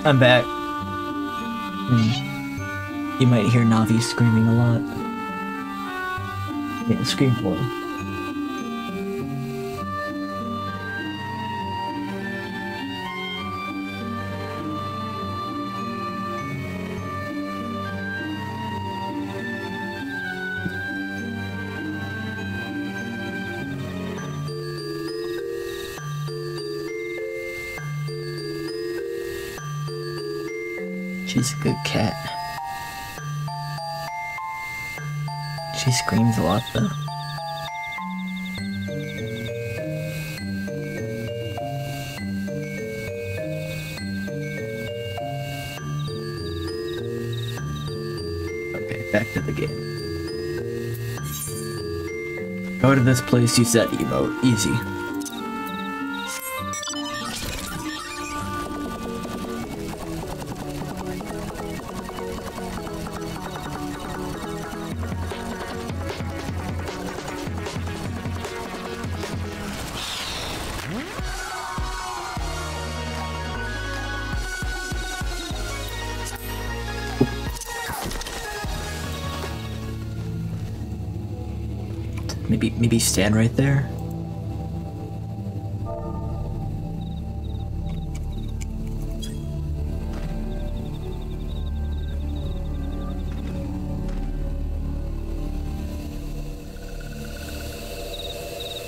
I'm back. You might hear Navi screaming a lot. Yeah, scream for him. She's a good cat. She screams a lot though. Okay, back to the game. Go to this place, use that emote. Easy. Maybe stand right there.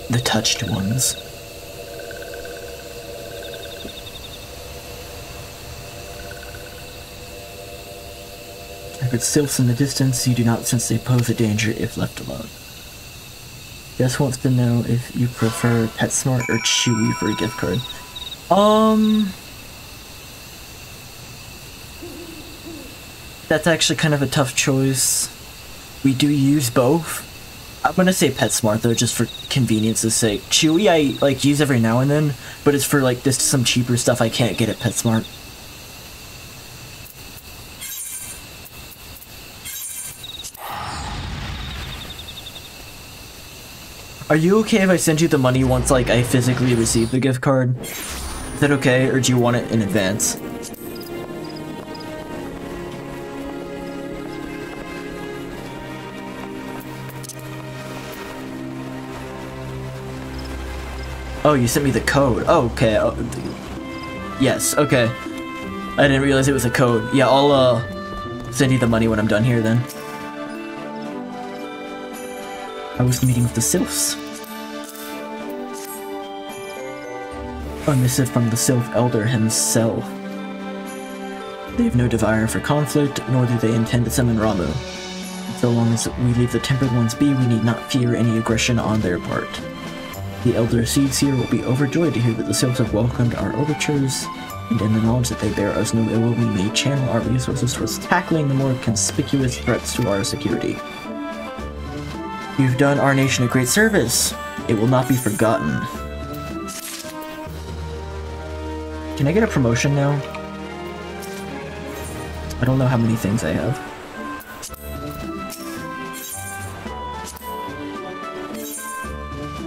The touched ones. I heard sylphs in the distance. You do not sense they pose a danger if left alone. Just wants to know if you prefer PetSmart or Chewy for a gift card. That's actually kind of a tough choice. We do use both. I'm gonna say PetSmart though, just for convenience's sake. Chewy I like use every now and then, but it's for like just some cheaper stuff I can't get at PetSmart. Are you okay if I send you the money once, like, I physically receive the gift card? Is that okay, or do you want it in advance? Oh, you sent me the code. Oh, okay. Oh, yes, okay. I didn't realize it was a code. Yeah, I'll, send you the money when I'm done here, then. I was meeting with the sylphs. A missive from the Sylph Elder himself. They have no desire for conflict, nor do they intend to summon Ramu. So long as we leave the Tempered Ones be, we need not fear any aggression on their part. The Elder Seeds here will be overjoyed to hear that the Sylphs have welcomed our overtures, and in the knowledge that they bear us no ill, we may channel our resources towards tackling the more conspicuous threats to our security. You've done our nation a great service. It will not be forgotten. Can I get a promotion now? I don't know how many things I have.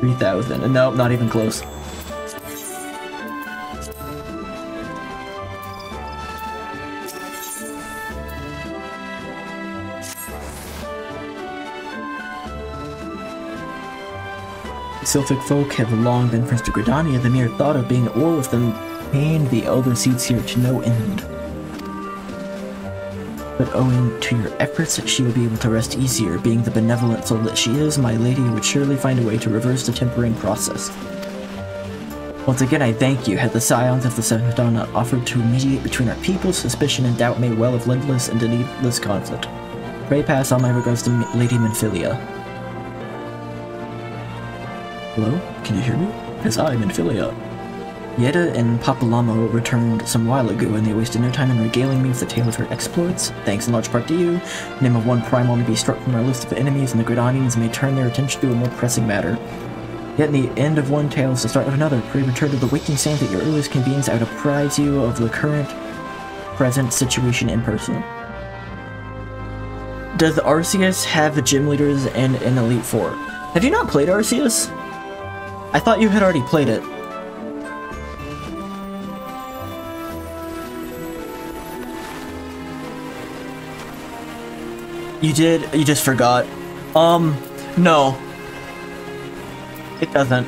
$3,000, and nope, not even close. Sylphic folk have long been friends to Gridania. The mere thought of being at war with them pained the Elder Seeds here to no end. But owing to your efforts, she will be able to rest easier. Being the benevolent soul that she is, my lady would surely find a way to reverse the tempering process. Once again, I thank you. Had the scions of the Seventh Dawn not offered to mediate between our peoples, suspicion and doubt may well have led us into needless conflict. Pray pass all my regards to Lady Minfilia. Hello? Can you hear me? It's I, Minfilia. Yeda and Papalamo returned some while ago, and they wasted no time in regaling me with the tale of her exploits. Thanks in large part to you. Name of one primal may be struck from our list of enemies, and the Gridanians may turn their attention to a more pressing matter. Yet in the end of one tale is the start of another. Pray return to the waking sand at your earliest convenience. I would apprise you of the present situation in person. Does Arceus have the gym leaders and an Elite Four? Have you not played Arceus? I thought you had already played it. You did? You just forgot. No. It doesn't.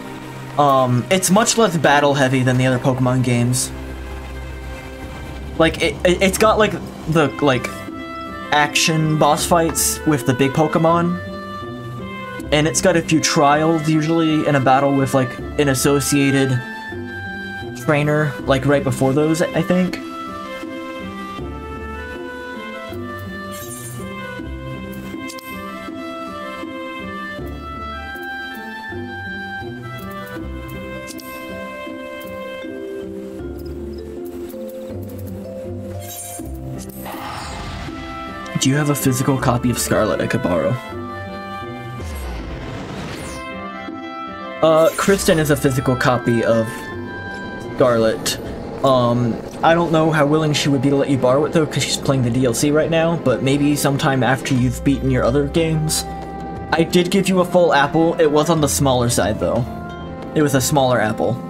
It's much less battle heavy than the other Pokemon games. Like, it's got, like, the, like, action boss fights with the big Pokemon. And it's got a few trials, usually, in a battle with, like, an associated trainer, like, right before those, I think. Do you have a physical copy of Scarlet I could borrow? Kristen is a physical copy of Scarlet. I don't know how willing she would be to let you borrow it though, because she's playing the DLC right now, but maybe sometime after you've beaten your other games. I did give you a full apple. It was on the smaller side though. It was a smaller apple.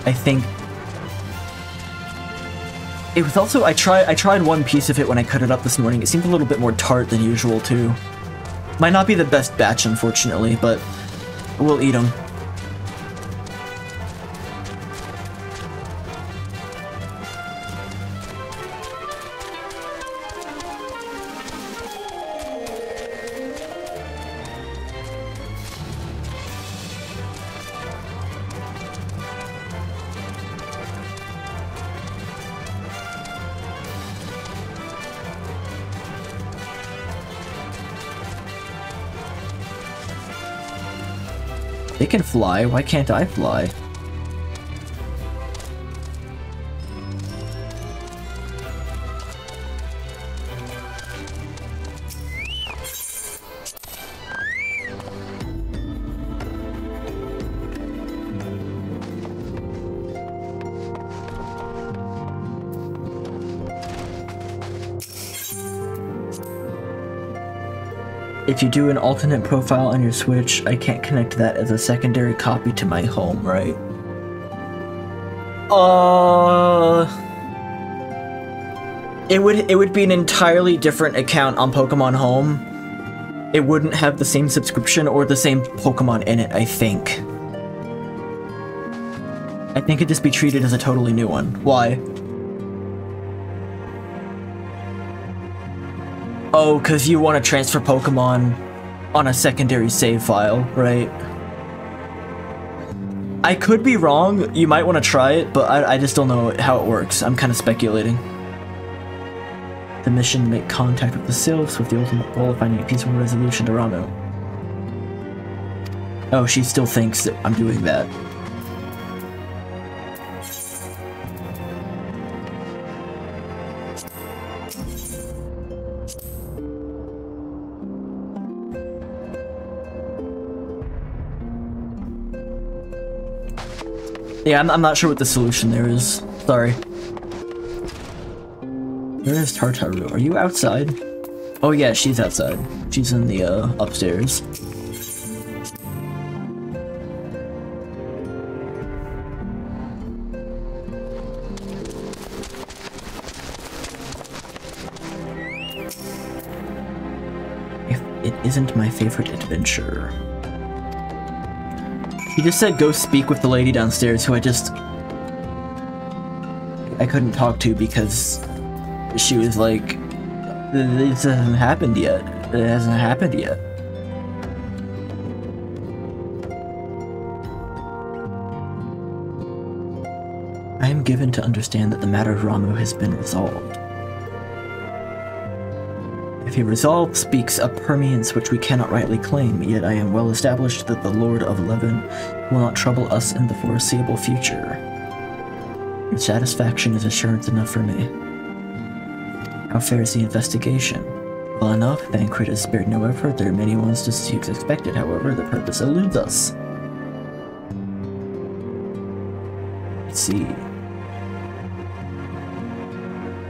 I think it was also, I tried one piece of it when I cut it up this morning. It seemed a little bit more tart than usual too. Might not be the best batch, unfortunately, but we'll eat them. They can fly, why can't I fly? If you do an alternate profile on your Switch, I can't connect that as a secondary copy to my home, right? It would be an entirely different account on Pokemon Home. It wouldn't have the same subscription or the same Pokemon in it, I think. I think it'd just be treated as a totally new one. Why? Oh, because you want to transfer Pokemon on a secondary save file, right? I could be wrong, you might want to try it, but I just don't know how it works. I'm kind of speculating. The mission, make contact with the Sylphs with the ultimate goal of finding a peaceful resolution to Ramu. Oh, she still thinks that I'm doing that. Yeah, I'm not sure what the solution there is. Sorry. Where is Tartaru? Are you outside? Oh yeah, she's outside. She's in the, upstairs. If it isn't my favorite adventure. He just said go speak with the lady downstairs who I couldn't talk to because she was like, this hasn't happened yet. It hasn't happened yet. I am given to understand that the matter of Ramu has been resolved. If he resolved speaks a permanence which we cannot rightly claim, yet I am well established that the Lord of Leven will not trouble us in the foreseeable future. Your satisfaction is assurance enough for me. How fares the investigation? Well enough, Thancred has spared no effort. There are many ones to see as expected, however, the purpose eludes us. Let's see.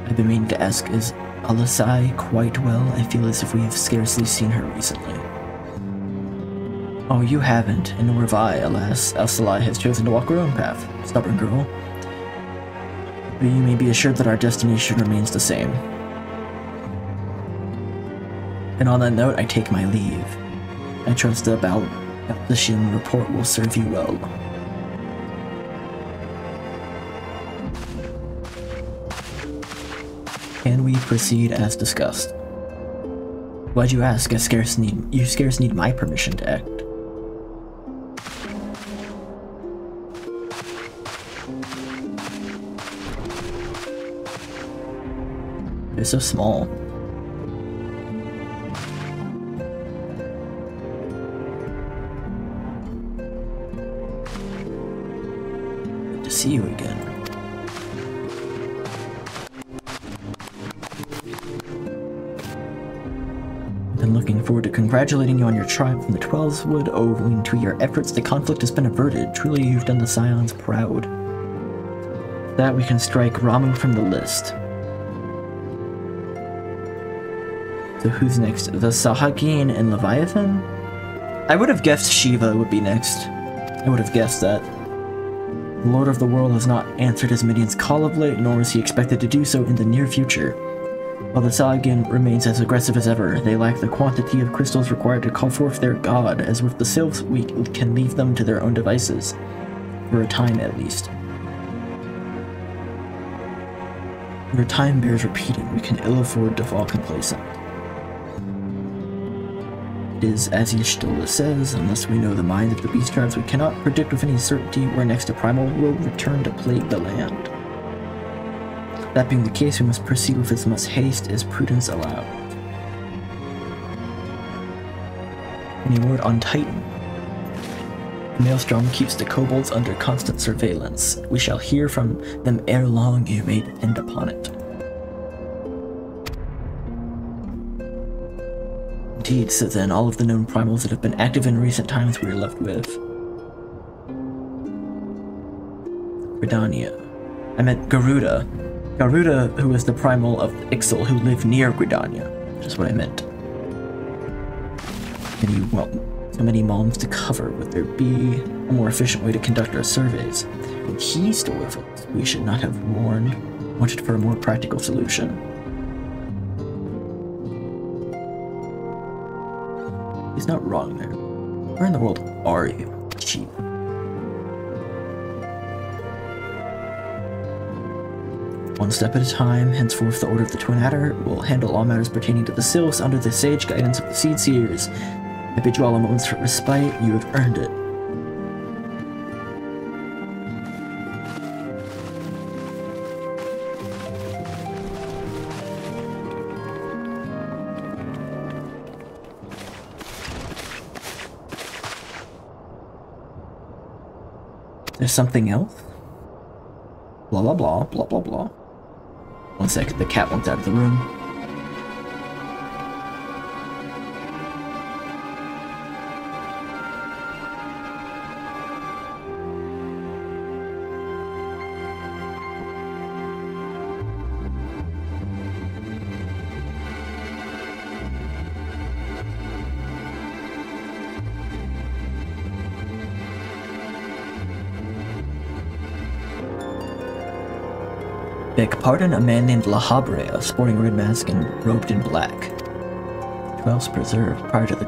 I've been meaning to ask, is Alasai quite well? I feel as if we have scarcely seen her recently. Oh, you haven't, and nor have I, alas. Elsalai has chosen to walk her own path. Stubborn girl. But you may be assured that our destination remains the same. And on that note, I take my leave. I trust the Baltician report will serve you well. Can we proceed as discussed? Why'd you ask? You scarce need my permission to act. They're so small. Good to see you again. Been looking forward to congratulating you on your triumph from the Twelveswood. Owing to your efforts, the conflict has been averted. Truly, you've done the Scions proud. That we can strike Ramu from the list. So who's next? The Sahagin and Leviathan? I would have guessed Shiva would be next. I would have guessed that. The Lord of the World has not answered his minion's call of late, nor is he expected to do so in the near future. While the Sahagin remains as aggressive as ever, they lack the quantity of crystals required to call forth their god. As with the Sylphs, we can leave them to their own devices. For a time, at least. Where time bears repeating, we can ill afford to fall complacent. It is, as Y'shtola says, unless we know the mind of the beast tribes, we cannot predict with any certainty where next a primal will return to plague the land. That being the case, we must proceed with as much haste as prudence allows. Any word on Titan? The Maelstrom keeps the kobolds under constant surveillance. We shall hear from them ere long, you may depend upon it. Indeed, so then, all of the known primals that have been active in recent times we are left with. Gridania. I meant Garuda. Garuda, who is the primal of Ixal, who lived near Gridania. That's what I meant. So many malms to cover. Would there be a more efficient way to conduct our surveys? When he still with us, we should not have wanted for a more practical solution. He's not wrong there. Where in the world are you, Chief? One step at a time, henceforth the Order of the Twin Adder will handle all matters pertaining to the Sylphs under the sage guidance of the Seed Seers. I bid you all a moment's respite, you have earned it. There's something else? Blah blah blah, blah blah blah. One sec, the cat went out of the room. Beg pardon, a man named La Habrea, sporting a red mask and robed in black. Twelves preserved. Prior to the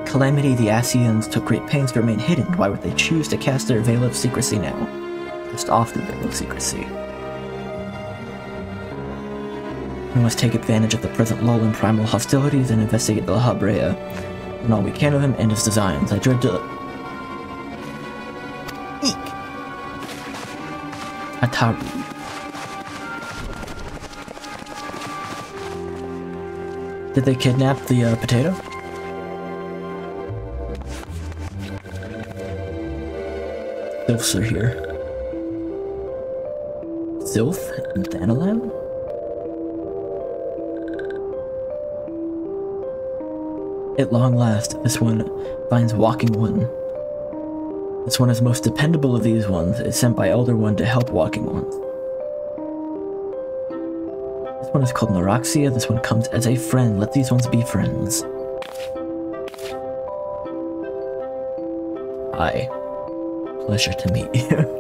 calamity, the Asians took great pains to remain hidden. Why would they choose to cast their veil of secrecy now? Just off the veil of secrecy. We must take advantage of the present lull in primal hostilities and investigate the La Habrea. And all we can of him and his designs. I dread to... Eek! Ataru. Did they kidnap the potato? Sylphs are here. Sylph and Thanalan? At long last, this one finds Walking One. This one is most dependable of these ones, is sent by Elder One to help Walking Ones. This one is called Naraxia, this one comes as a friend. Let these ones be friends. Hi. Pleasure to meet you.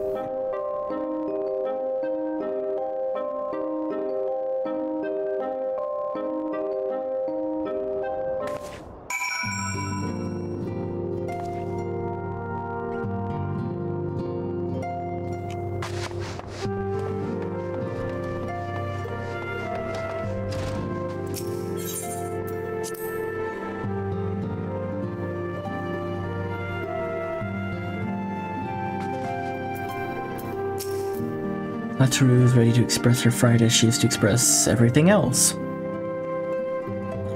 Ataru is ready to express her fright as she is to express everything else.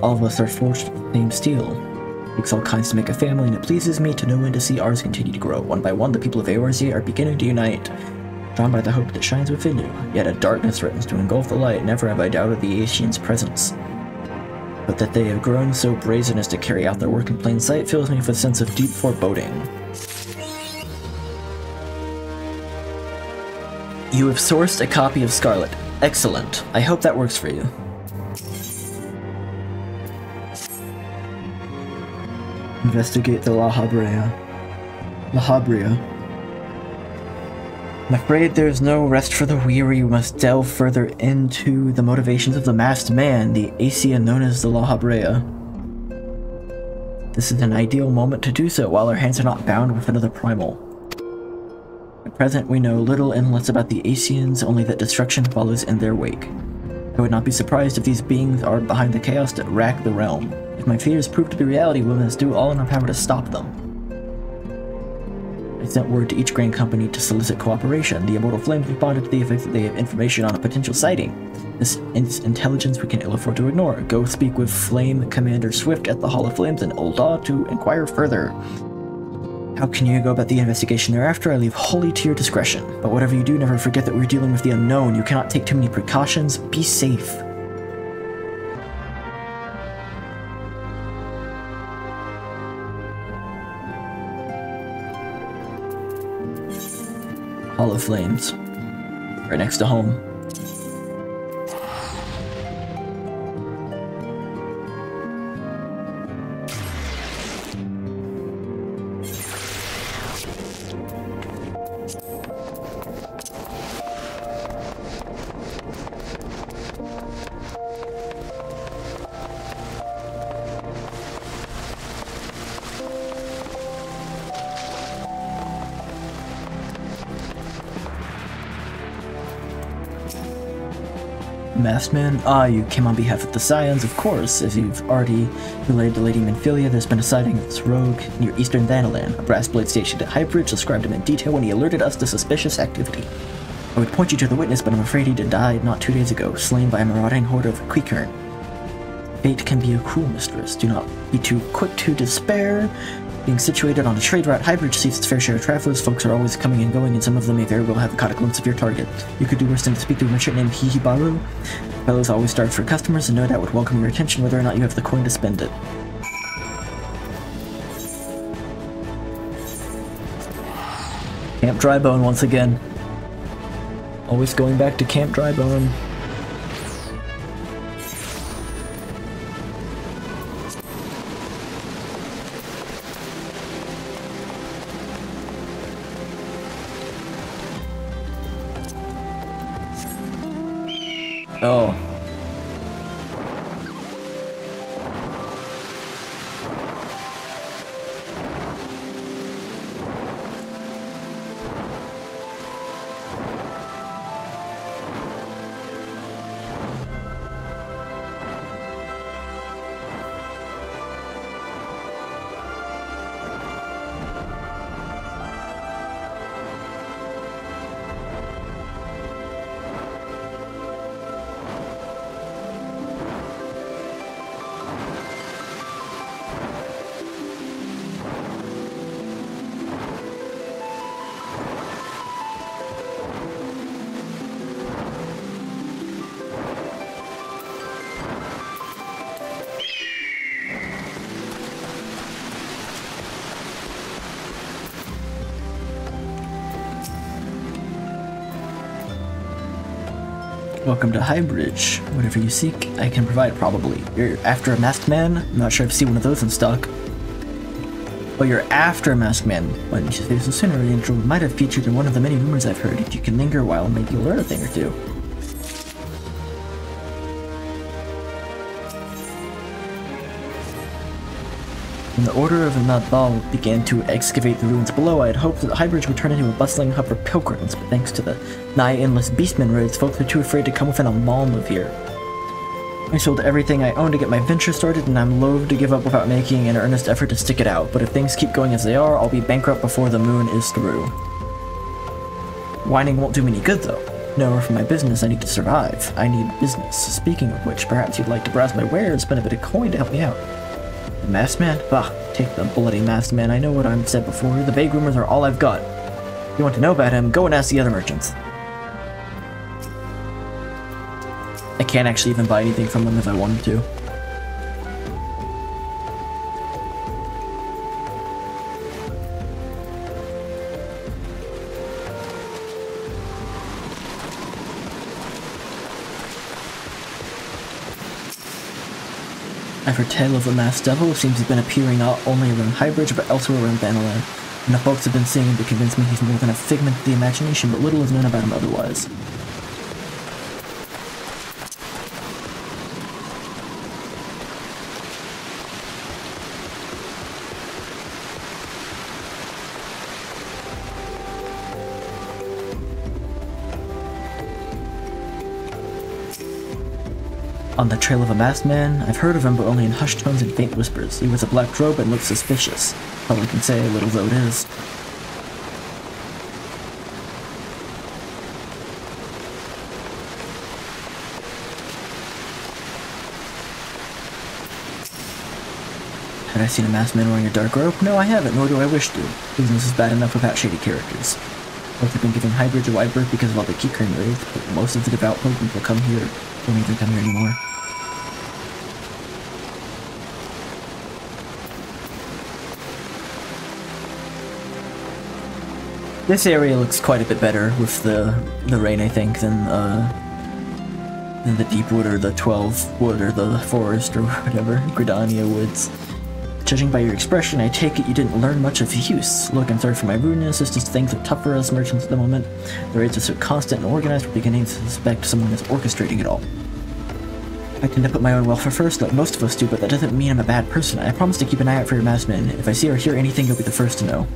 All of us are forged with the same steel. It takes all kinds to make a family, and it pleases me to know and to see ours continue to grow. One by one, the people of Eorzea are beginning to unite, drawn by the hope that shines within you. Yet a darkness threatens to engulf the light. Never have I doubted the Asians' presence. But that they have grown so brazen as to carry out their work in plain sight fills me with a sense of deep foreboding. You have sourced a copy of Scarlet. Excellent. I hope that works for you. Investigate the La Habrea. I'm afraid there's no rest for the weary. We must delve further into the motivations of the masked man, the Asia known as the La Habrea. This is an ideal moment to do so while our hands are not bound with another primal. At present, we know little and less about the Asians, only that destruction follows in their wake. I would not be surprised if these beings are behind the chaos that rack the realm. If my fears prove to be reality, we must do all in our power to stop them. I sent word to each grain company to solicit cooperation. The Immortal Flames responded to the effect that they have information on a potential sighting. This intelligence we can ill afford to ignore. Go speak with Flame Commander Swift at the Hall of Flames and Ul'dah to inquire further. How can you go about the investigation thereafter? I leave wholly to your discretion. But whatever you do, never forget that we're dealing with the unknown. You cannot take too many precautions. Be safe. Hall of Flames. Right next to home. Masked Man? Ah, you came on behalf of the Scions, of course. As you've already relayed to Lady Minfilia, there's been a sighting of this rogue near eastern Thanalan. A brass blade stationed at Highbridge described him in detail when he alerted us to suspicious activity. I would point you to the witness, but I'm afraid he died not 2 days ago, slain by a marauding horde of Quikern. Fate can be a cruel mistress. Do not be too quick to despair. Being situated on a trade route, Highbridge sees its fair share of travelers. Folks are always coming and going, and some of them may very well have caught a glimpse of your target. You could do worse than to speak to a merchant named Hihibaru. Fellows always starve for customers, and no doubt would welcome your attention whether or not you have the coin to spend it. Camp Drybone once again. Always going back to Camp Drybone. Oh. Welcome to Highbridge. Whatever you seek, I can provide probably. You're after a masked man? I'm not sure I've seen one of those in stock. Oh, you're after Masked Man. Why didn't you say so sooner? The intro might have featured in one of the many rumors I've heard. If you can linger a while, maybe you'll learn a thing or two. When the Order of Nadal began to excavate the ruins below, I had hoped that Highbridge would turn into a bustling hub for pilgrims, but thanks to the nigh-endless beastman raids, folks are too afraid to come within a mile of here. I sold everything I owned to get my venture started, and I'm loath to give up without making an earnest effort to stick it out, but if things keep going as they are, I'll be bankrupt before the moon is through. Whining won't do me any good, though. No, for my business, I need to survive. I need business. Speaking of which, perhaps you'd like to browse my wares, spend a bit of coin to help me out. The Masked Man? Bah, take the bloody Masked Man. I know what I've said before. The vague rumors are all I've got. If you want to know about him, go and ask the other merchants. I can't actually even buy anything from them if I wanted to. I've heard tale of a masked devil. It seems he's been appearing not only around Highbridge, but elsewhere around Bannerland. Enough folks have been seeing him to convince me he's more than a figment of the imagination, but little is known about him otherwise. On the trail of a masked man? I've heard of him, but only in hushed tones and faint whispers. He wears a black robe and looks suspicious. All I can say, little though it is. Had I seen a masked man wearing a dark robe? No, I haven't, nor do I wish to. Business is bad enough without shady characters. Both have been giving Highbridge a wide berth because of all the keycrane raids, but most of the devout pilgrims will come here. Don't even come here anymore. This area looks quite a bit better with the rain, I think, than the Deepwood or the 12 Wood or the Forest or whatever, Gridania Woods. Judging by your expression, I take it you didn't learn much of use. Look, I'm sorry for my rudeness, it's just things are tough for us merchants at the moment. The raids are so constant and organized, we're beginning to suspect someone is orchestrating it all. I tend to put my own welfare first, like most of us do, but that doesn't mean I'm a bad person. I promise to keep an eye out for your masked men. If I see or hear anything, you'll be the first to know.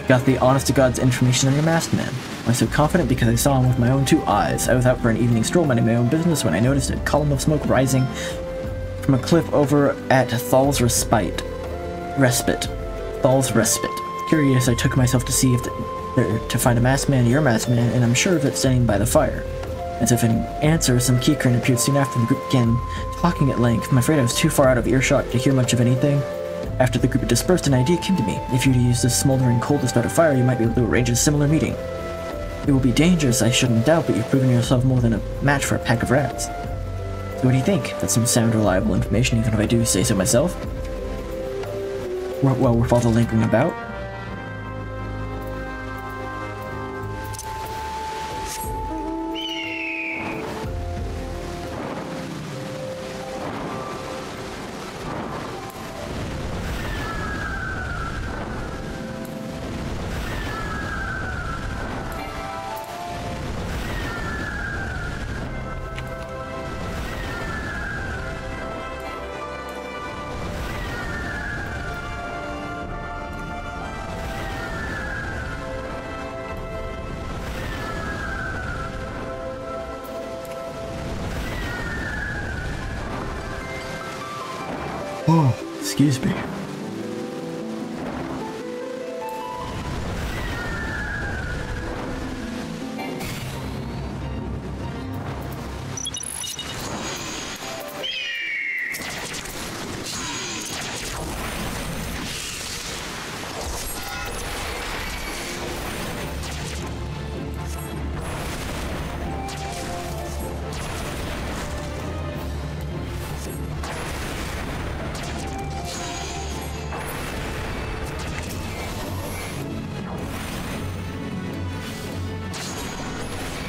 Got the honest-to-God's information on your masked man. I'm so confident because I saw him with my own 2 eyes. I was out for an evening stroll minding my own business when I noticed a column of smoke rising from a cliff over at Thal's Respite. Thal's Respite. Curious, I took myself to see if to find a masked man, your masked man, and I'm sure of it standing by the fire. As if in answer, some keycrane appeared soon after the group began talking at length. I'm afraid I was too far out of earshot to hear much of anything. After the group had dispersed, an idea came to me. If you were to use this smoldering coal to start a fire, you might be able to arrange a similar meeting. It will be dangerous, I shouldn't doubt, but you've proven yourself more than a match for a pack of rats. So what do you think? That's some sound, reliable information, even if I do say so myself? Well, with all the lingering about? Oh, excuse me.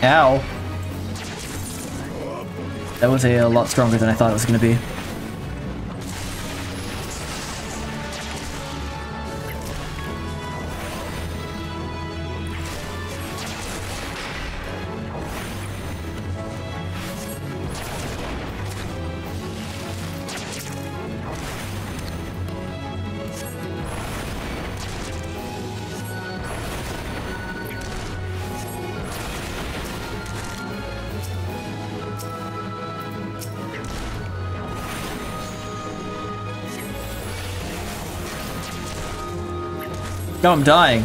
Ow. That was a lot stronger than I thought it was going to be. Oh, I'm dying.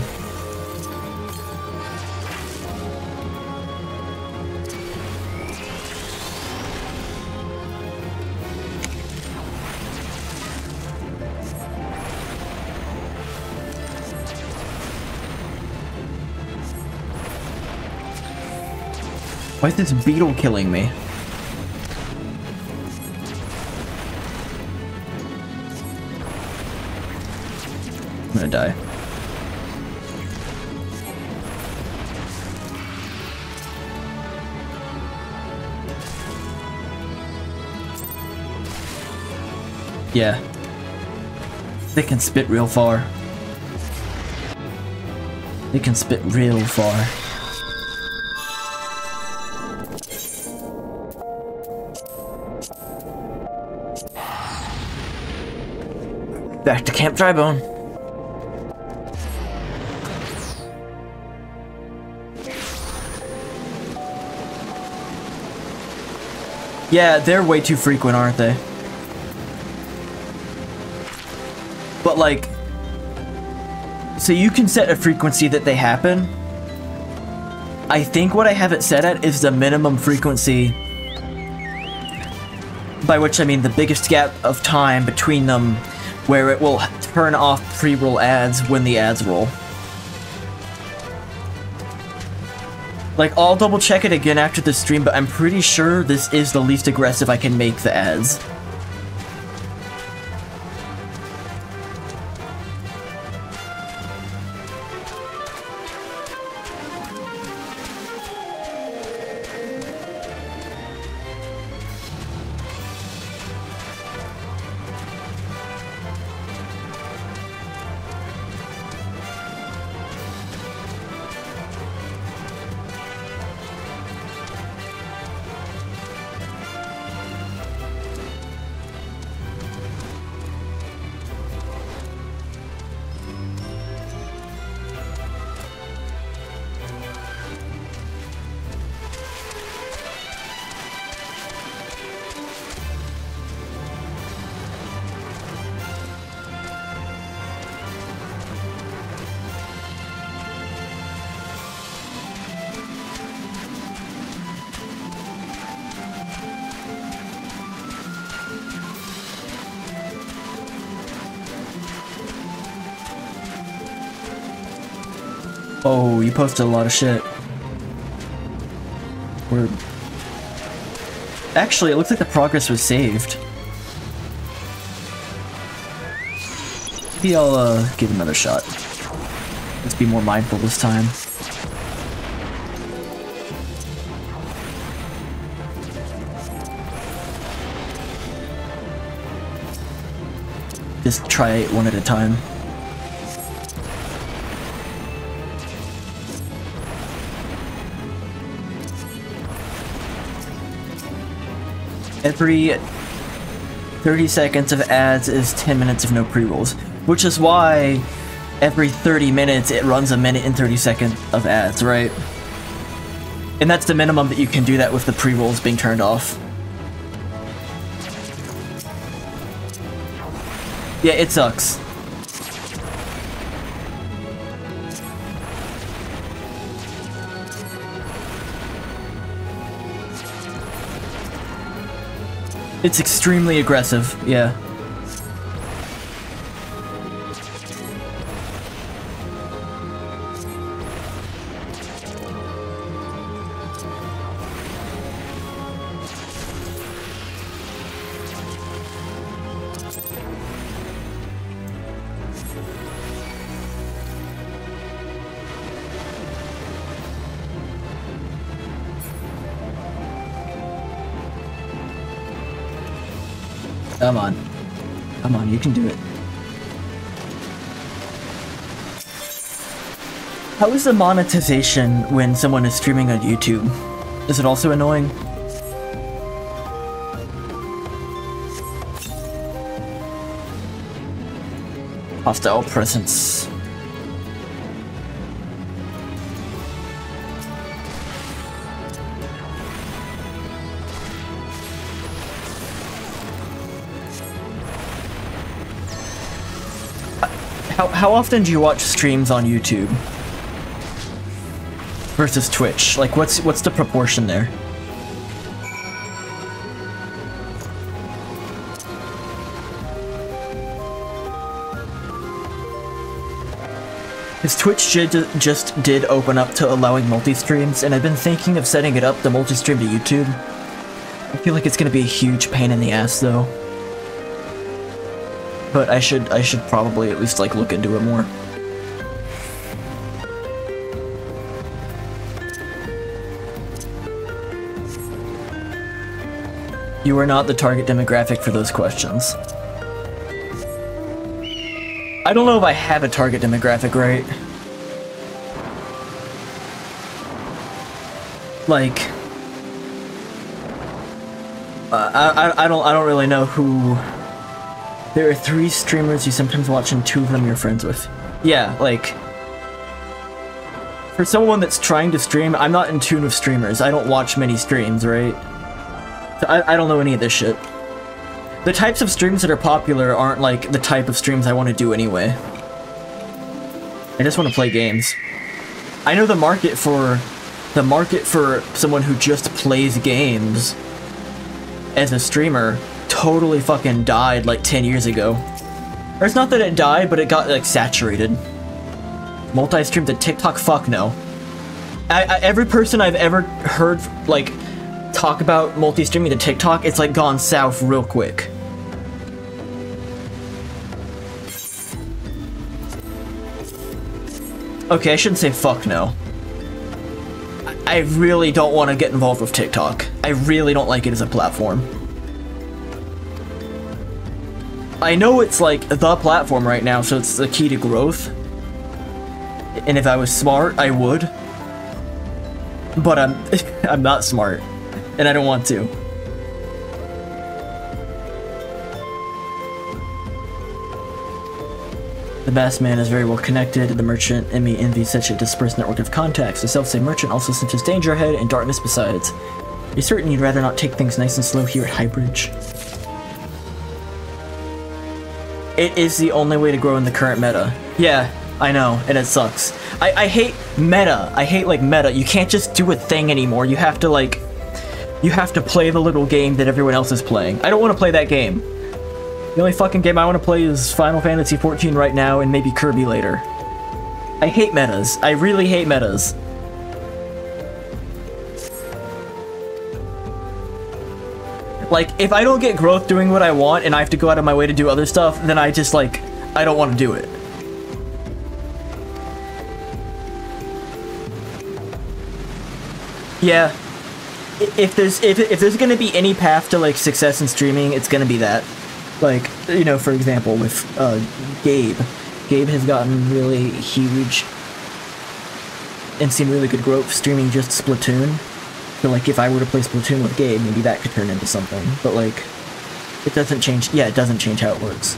Why is this beetle killing me? I'm gonna die. Yeah. They can spit real far. They can spit real far. Back to Camp Drybone. Yeah, they're way too frequent, aren't they? But like, so you can set a frequency that they happen. I think what I have it set at is the minimum frequency, by which I mean the biggest gap of time between them, where it will turn off pre-roll ads when the ads roll. Like, I'll double check it again after the stream, but I'm pretty sure this is the least aggressive I can make the ads. Oh, you posted a lot of shit. We're... Actually, it looks like the progress was saved. Maybe I'll give another shot. Let's be more mindful this time. Just try it one at a time. Every 30 seconds of ads is 10 minutes of no pre-rolls, which is why every 30 minutes it runs a minute and 30 seconds of ads, right? And that's the minimum that you can do that with the pre-rolls being turned off. Yeah, it sucks. It's extremely aggressive, yeah. Come on. Come on, you can do it. How is the monetization when someone is streaming on YouTube? Is it also annoying? Hostile presence. How often do you watch streams on YouTube versus Twitch? Like, what's the proportion there? Because Twitch just did open up to allowing multi-streams, and I've been thinking of setting it up, the multi-stream to YouTube. I feel like it's gonna be a huge pain in the ass, though. But I should probably at least, like, look into it more. You are not the target demographic for those questions. I don't know if I have a target demographic, right? Like, I don't really know who. There are 3 streamers you sometimes watch and 2 of them you're friends with. Yeah, like, for someone that's trying to stream, I'm not in tune with streamers. I don't watch many streams, right? So I don't know any of this shit. The types of streams that are popular aren't like the type of streams I want to do anyway. I just want to play games. I know the market for someone who just plays games as a streamer totally fucking died like 10 years ago. Or it's not that it died, but it got like saturated. Multi-stream to TikTok? Fuck no. Every person I've ever heard like talk about multi-streaming to TikTok, it's like gone south real quick. Okay, I shouldn't say fuck no. I really don't want to get involved with TikTok. I really don't like it as a platform. I know it's like the platform right now, so it's the key to growth. And if I was smart, I would. But I'm not smart, and I don't want to. The masked man is very well connected. The merchant envies such a dispersed network of contacts. The self-same merchant also senses danger ahead and darkness besides. You're certain you'd rather not take things nice and slow here at Highbridge? It is the only way to grow in the current meta. Yeah, I know, and it sucks. I hate meta. I hate, like, meta. You can't just do a thing anymore. You have to, like, you have to play the little game that everyone else is playing. I don't want to play that game. The only fucking game I want to play is Final Fantasy XIV right now and maybe Kirby later. I hate metas. I really hate metas. Like, if I don't get growth doing what I want and I have to go out of my way to do other stuff, then I just, like, I don't want to do it. Yeah. If there's gonna be any path to, like, success in streaming, it's gonna be that. Like, you know, for example, with Gabe. Gabe has gotten really huge and seen really good growth streaming just Splatoon. So, like, if I were to play Splatoon with Gabe, maybe that could turn into something. But, like, it doesn't change. Yeah, it doesn't change how it works.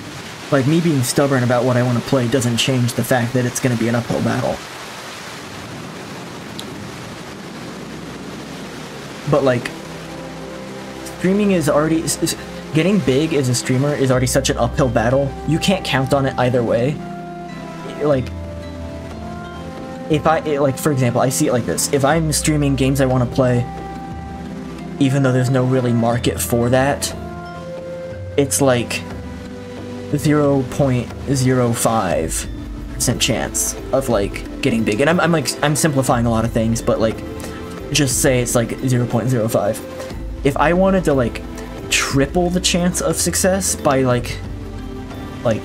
Like, me being stubborn about what I want to play doesn't change the fact that it's going to be an uphill battle. But, like, streaming is already... Getting big as a streamer is already such an uphill battle. You can't count on it either way. Like, if like, for example, I see it like this. If I'm streaming games I want to play, even though there's no really market for that, it's like 0.05% chance of, like, getting big. And I'm simplifying a lot of things, but, like, just say it's like 0.05. If I wanted to, like, triple the chance of success by like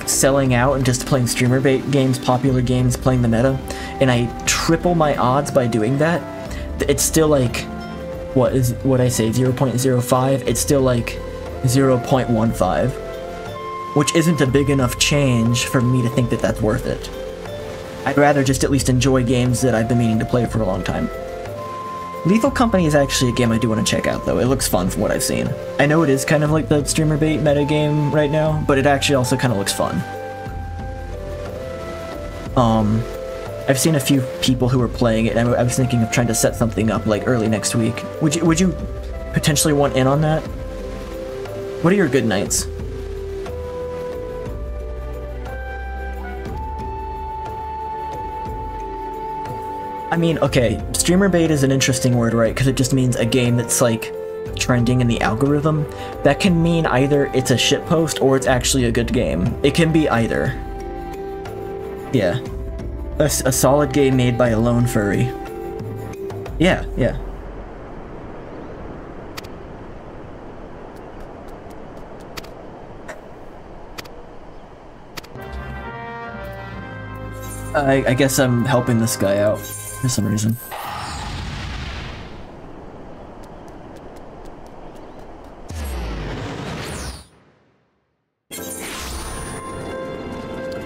selling out and just playing streamer bait games, popular games, playing the meta, and I triple my odds by doing that, it's still like, what I say, 0.05? It's still like 0.15, which isn't a big enough change for me to think that that's worth it. I'd rather just at least enjoy games that I've been meaning to play for a long time. Lethal Company is actually a game I do want to check out, though. It looks fun from what I've seen. I know it is kind of like the streamer bait meta game right now, but it actually also kind of looks fun. I've seen a few people who are playing it, and I was thinking of trying to set something up like early next week. Would you potentially want in on that? What are your good nights? I mean, okay, streamer bait is an interesting word, right? Because it just means a game that's like trending in the algorithm. That can mean either it's a shitpost or it's actually a good game. It can be either. Yeah. A solid game made by a lone furry. Yeah, yeah. I guess I'm helping this guy out for some reason.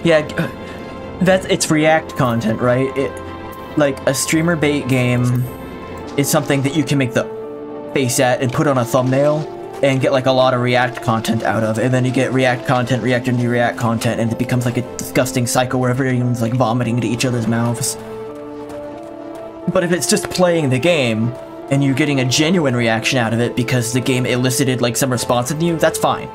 Yeah, it's React content, right? Like a streamer bait game is something that you can make the face at and put on a thumbnail and get like a lot of React content out of, and then you get React content, React into React content, and it becomes like a disgusting cycle where everyone's like vomiting into each other's mouths. But if it's just playing the game and you're getting a genuine reaction out of it because the game elicited like some response in you, that's fine.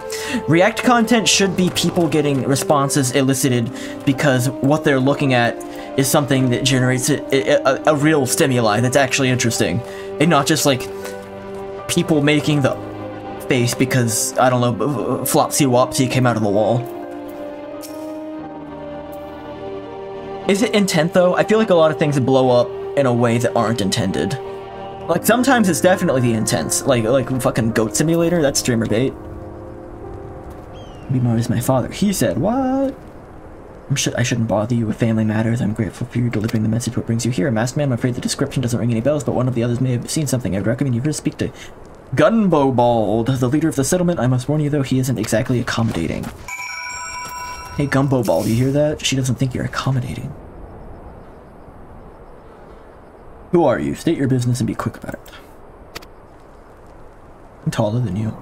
React content should be people getting responses elicited because what they're looking at is something that generates a real stimuli that's actually interesting, and not just like people making the face because, I don't know, Flopsy Wopsy came out of the wall. Is it intent though? I feel like a lot of things blow up in a way that aren't intended. Like sometimes it's definitely the intent, like fucking Goat Simulator, that's streamer bait. Bimar is my father. He said, what? I shouldn't bother you with family matters. I'm grateful for you delivering the message what brings you here. Masked man, I'm afraid the description doesn't ring any bells, but one of the others may have seen something. I'd recommend you first speak to Gunbobald, the leader of the settlement. I must warn you though, he isn't exactly accommodating. Hey Gumbobald, you hear that? She doesn't think you're accommodating. Who are you? State your business and be quick about it. I'm taller than you.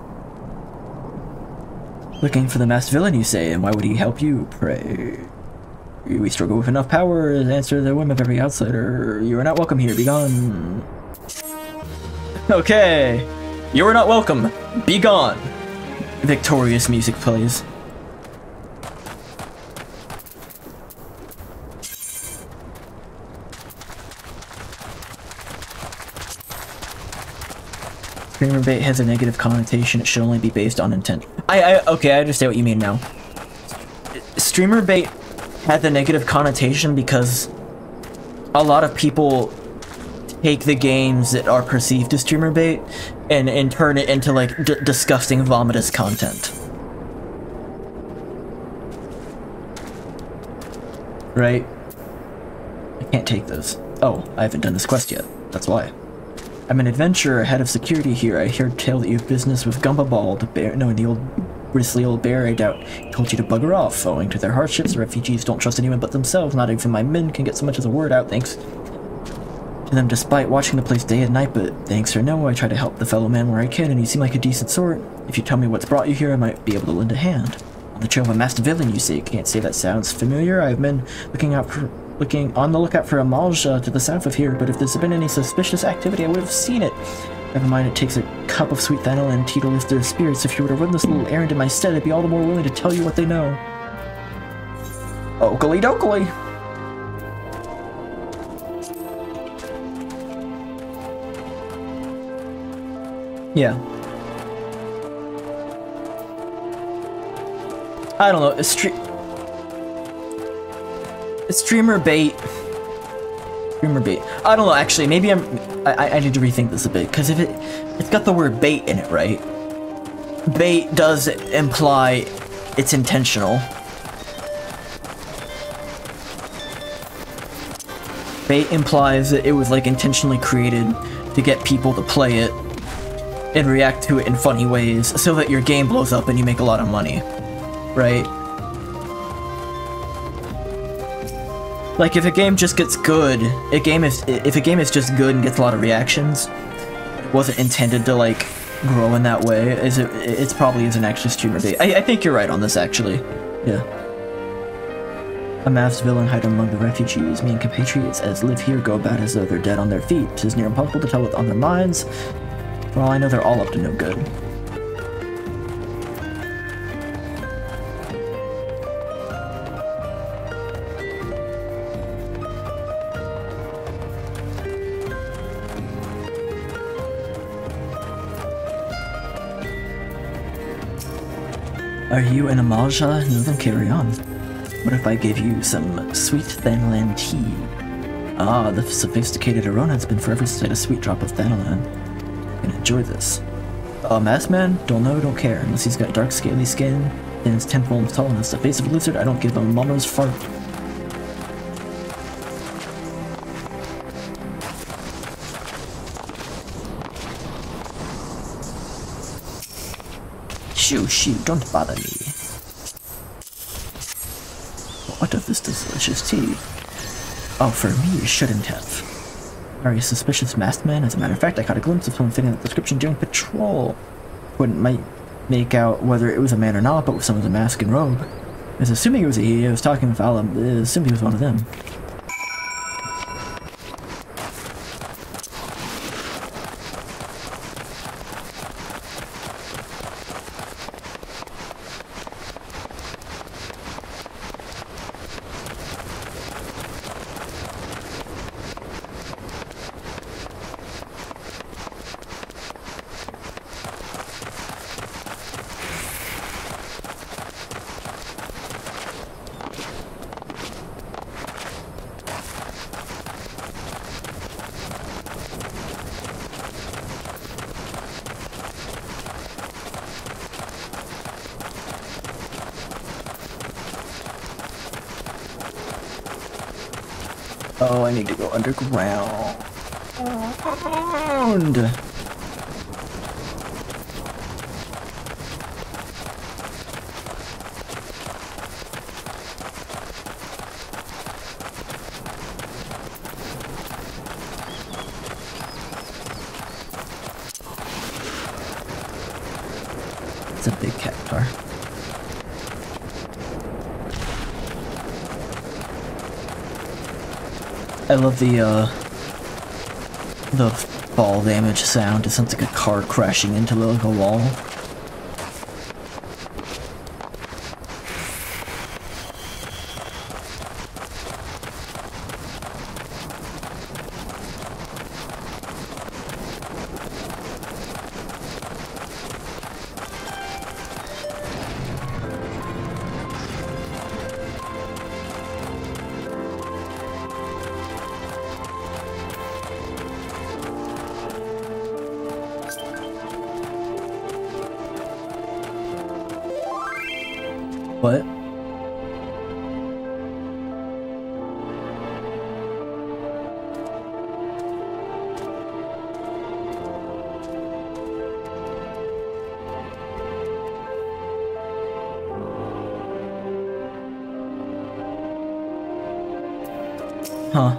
Looking for the masked villain, you say, and why would he help you, pray? We struggle with enough power to answer the whim of every outsider. You are not welcome here, be gone. Okay. You are not welcome, be gone. Victorious music plays. Streamer bait has a negative connotation. It should only be based on intent. Okay, I understand what you mean now. Streamer bait had the negative connotation because a lot of people take the games that are perceived as streamer bait and turn it into like disgusting vomitous content. Right? I can't take this. Oh, I haven't done this quest yet. That's why. I'm an adventurer, head of security here. I hear tell that you have business with Gumbobald, the bear. No, the bristly old bear, I doubt. He told you to bugger off. Owing to their hardships, the refugees don't trust anyone but themselves. Not even my men can get so much as a word out, thanks to them, despite watching the place day and night. But thanks or no, I try to help the fellow man where I can, and you seem like a decent sort. If you tell me what's brought you here, I might be able to lend a hand. On the trail of a masked villain, you say. Can't say that sounds familiar. I've been looking on the lookout for a mage to the south of here, but if there's been any suspicious activity, I would have seen it. Never mind, it takes a cup of sweet fennel and tea to lift their spirits. If you were to run this little errand in my stead, I'd be all the more willing to tell you what they know. Oakley dokley. Yeah. I don't know, streamer bait. Streamer bait. I don't know, actually, maybe I need to rethink this a bit, because if it's got the word bait in it, right? Bait does imply it's intentional. Bait implies that it was like intentionally created to get people to play it and react to it in funny ways so that your game blows up and you make a lot of money, right? Like, if a game just gets good, if a game is just good and gets a lot of reactions, it wasn't intended to, like, grow in that way, it probably isn't actually streamer bait. I think you're right on this, actually. Yeah. A masked villain hide among the refugees. Me and compatriots as live here go about as though they're dead on their feet. It is near impossible to tell what's on their minds. For all I know, they're all up to no good. Are you an Amalja? No, then carry on. What if I gave you some sweet Thanalan tea? Ah, the sophisticated Arona has been forever since I had a sweet drop of Thanalan. Gonna enjoy this. Masked man? Don't know, don't care. Unless he's got dark scaly skin, and is 10 volumes tall and has the face of a lizard, I don't give a mama's fart. Shoo, don't bother me. What of this delicious tea? Oh, for me, you shouldn't have. Very suspicious masked man. As a matter of fact, I caught a glimpse of someone fitting that description during patrol. Might make out whether it was a man or not, but with some of the mask and robe. I was assuming it was he. I was talking with Alam. I assumed he was one of them. Oh, I need to go underground. It's a big cactar. I love the fall damage sound. It sounds like a car crashing into like a wall. What? Huh.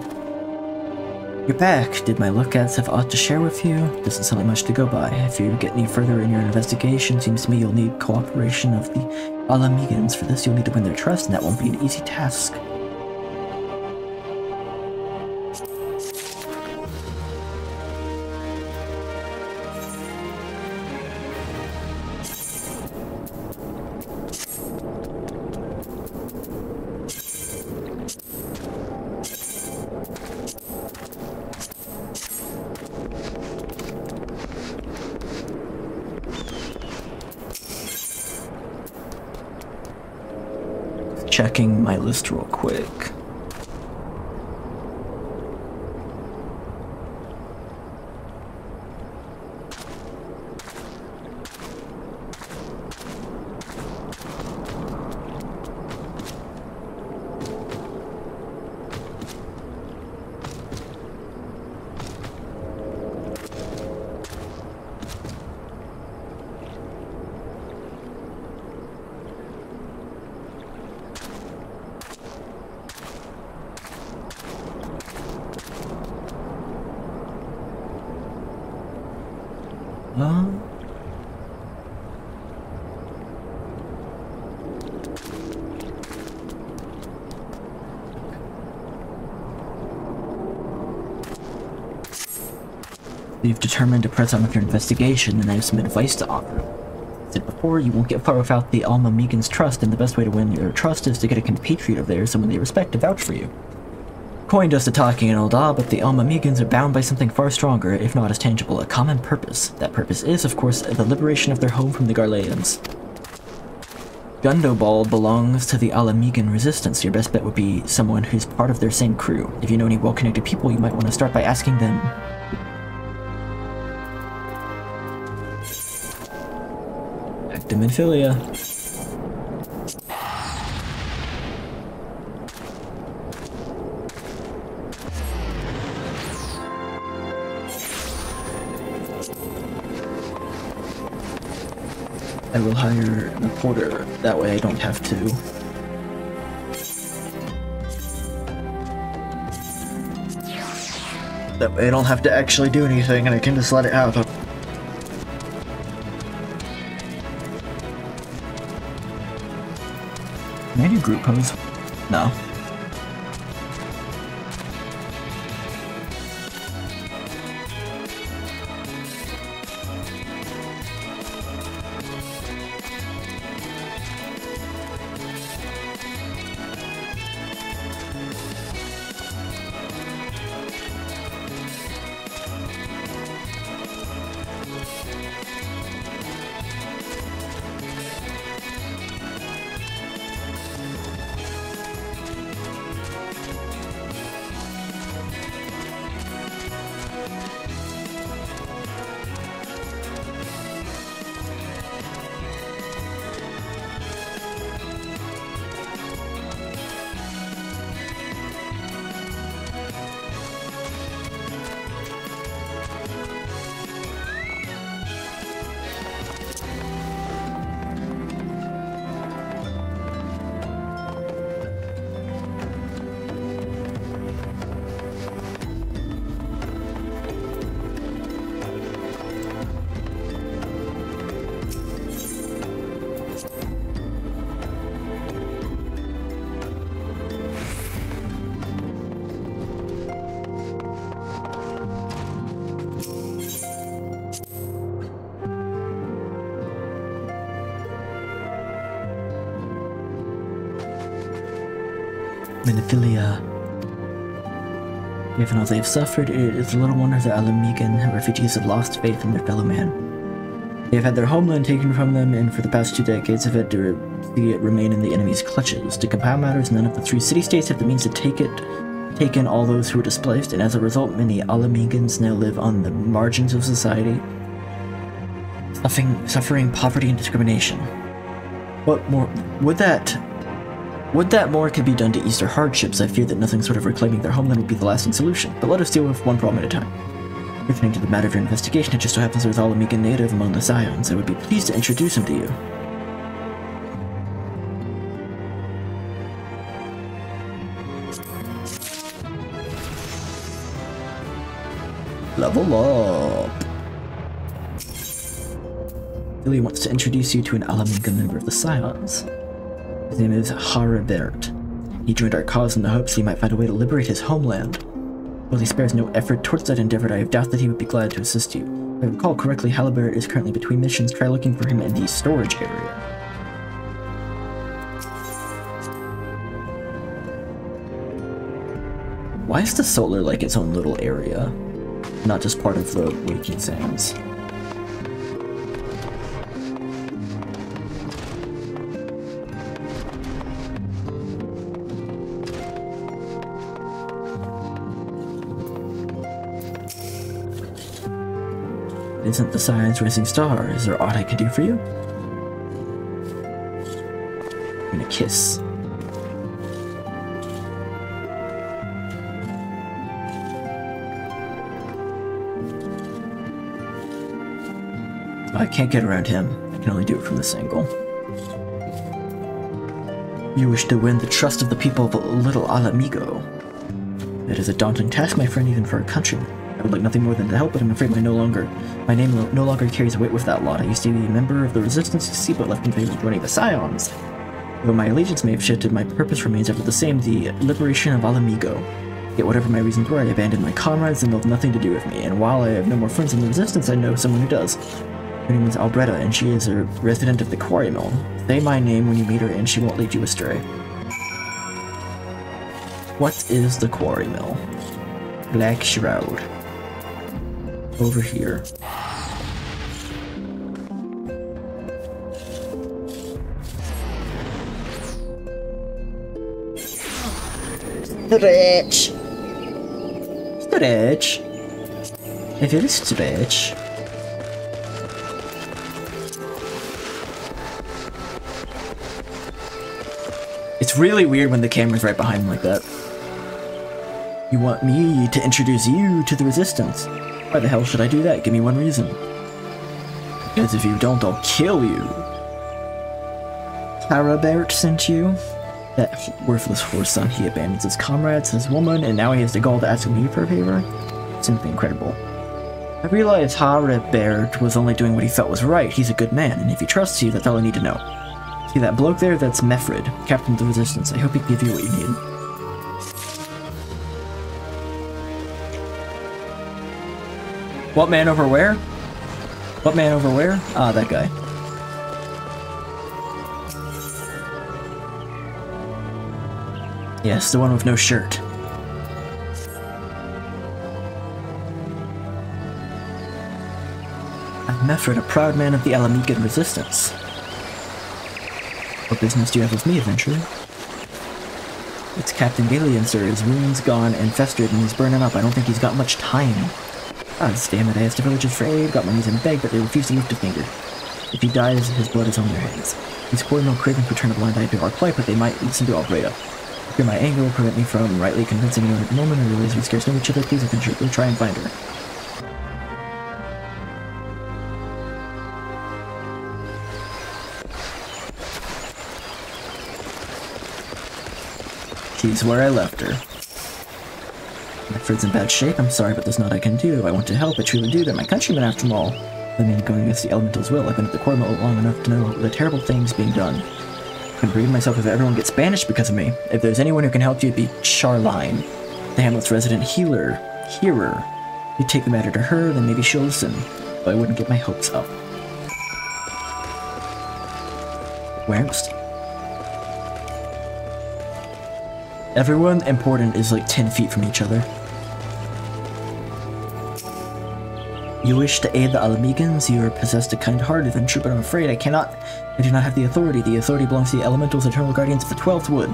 You're back. Did my lookouts have aught to share with you? Doesn't sound like much to go by. If you get any further in your investigation, seems to me you'll need cooperation of the Alamegans. For this, you'll need to win their trust, and that won't be an easy task. Checking my list real quick. You've determined to press on with your investigation, and I have some advice to offer. As I said before, you won't get far without the Alma Megan's trust, and the best way to win their trust is to get a compatriot of theirs, someone they respect, to vouch for you. Coin does the talking and all that, but the Alma Megans are bound by something far stronger, if not as tangible, a common purpose. That purpose is, of course, the liberation of their home from the Garleans. Gundobald belongs to the Alamegan resistance. Your best bet would be someone who's part of their same crew. If you know any well-connected people, you might want to start by asking them. Actum and Philia. I will hire a porter, that way I don't have to. That way I don't have to actually do anything and I can just let it happen. Can I do group pose? No. Menophilia. Given all they have suffered, it is little wonder that Alamegan refugees have lost faith in their fellow man. They have had their homeland taken from them, and for the past 2 decades have had to see it remain in the enemy's clutches. To compound matters, none of the 3 city-states have the means to take in all those who were displaced, and as a result, many Alamegans now live on the margins of society, suffering poverty and discrimination. What more would that more could be done to ease their hardships? I fear that nothing short of reclaiming their homeland would be the lasting solution, but let us deal with one problem at a time. Returning to the matter of your investigation, it just so happens there's Alamegan native among the Scions. I would be pleased to introduce him to you. Level up! Billy wants to introduce you to an Alamegan member of the Scions. His name is Haribert. He joined our cause in the hopes he might find a way to liberate his homeland. While he spares no effort towards that endeavor, I have doubt that he would be glad to assist you. If I recall correctly, Halibert is currently between missions. Try looking for him in the storage area. Why is the solar like its own little area? Not just part of the Waking Sands. Isn't the Scion's rising star? Is there aught I can do for you? I'm gonna kiss. I can't get around him. I can only do it from this angle. You wish to win the trust of the people of Little Alamigo. It is a daunting task, my friend, even for a countryman. I would like nothing more than to help, but I'm afraid my name no longer carries weight with that lot. I used to be a member of the Resistance to sea, but left in favor of joining the Scions. Though my allegiance may have shifted, my purpose remains ever the same, the liberation of Alamigo. Yet whatever my reasons were, I abandoned my comrades and they'll have nothing to do with me, and while I have no more friends in the Resistance, I know someone who does. Her name is Albretta, and she is a resident of the quarry mill. Say my name when you meet her, and she won't lead you astray. What is the quarry mill? Black Shroud. Over here. Stretch! Stretch! A very stretch. It's really weird when the camera's right behind him like that. You want me to introduce you to the Resistance? Why the hell should I do that? Give me one reason. Because if you don't, I'll kill you. Carabert sent you? That worthless whoreson, he abandons his comrades, his woman, and now he has the gall to ask me for a favor? Simply incredible. I realize Carabert was only doing what he felt was right. He's a good man, and if he trusts you, that's all I need to know. See that bloke there? That's Mefred, captain of the Resistance. I hope he can give you what you need. What man over where? What man over where? Ah, that guy. Yes, the one with no shirt. I'm Mefred, a proud man of the Alamigan Resistance. What business do you have with me, adventurer? It's Captain Galeon, sir. His wound's gone and festered and he's burning up. I don't think he's got much time. Ah, damn it, I asked the villagers for aid, got my knees and begged, but they refused to lift a finger. If he dies, his blood is on their hands. These poor no craving for turn a blind eye to our plight, but they might listen to Albreda. Fear my anger will prevent me from rightly convincing anyone at the moment. I realize we scarce know each other. Please, adventurer, try and find her. She's where I left her. Mefred's in bad shape. I'm sorry, but there's naught I can do. I want to help. I truly do. They're my countrymen, after all. I mean, going against the elemental's will. I've been at the Cormo long enough to know the terrible things being done. I couldn't believe myself if everyone gets banished because of me. If there's anyone who can help you, it'd be Charline, the hamlet's resident healer. You take the matter to her, then maybe she'll listen. But I wouldn't get my hopes up. Where's? Everyone important is like 10 feet from each other. You wish to aid the Alamegans? You are possessed a kind heart, adventure, but I'm afraid I cannot. I do not have the authority. The authority belongs to the elementals, eternal guardians of the 12th wood.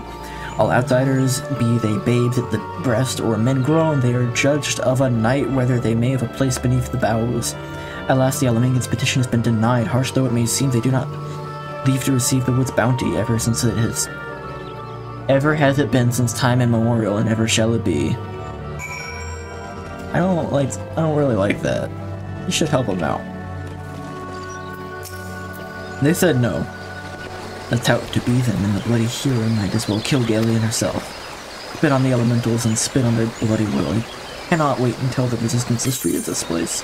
All outsiders, be they babes at the breast or men grown, they are judged of a night whether they may have a place beneath the boughs. Alas, the Alamegans' petition has been denied. Harsh though it may seem, they do not leave to receive the wood's bounty ever since it has. Ever has it been since time immemorial, and ever shall it be. I don't really like that. You should help them out. They said no. That's how it to be then, and the bloody hero might as well kill Galeon herself. Spit on the elementals and spit on their bloody will. You cannot wait until the resistance is free of this place.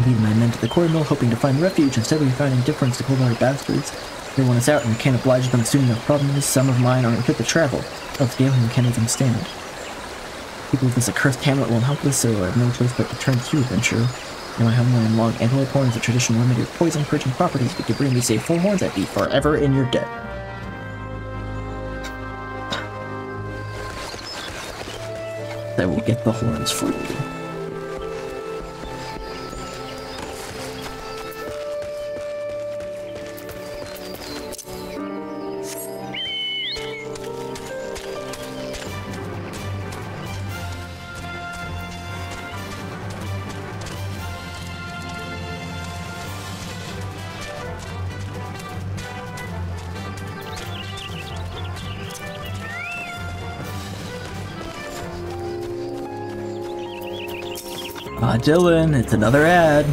Leading my men to the quarry mill, hoping to find refuge. Instead, we find indifference to cold-hearted bastards. They want us out, and we can't oblige them soon enough. Problem is, some of mine aren't fit to travel. Else Galeon can't even stand. People of this accursed hamlet won't help us, so I have no choice but to turn to you, adventurer. Now I have one long antelope horns, a traditional remedy of poison purging properties. If you bring me, say, 4 horns, I'd be forever in your debt. I will get the horns for you. Dylan, it's another ad.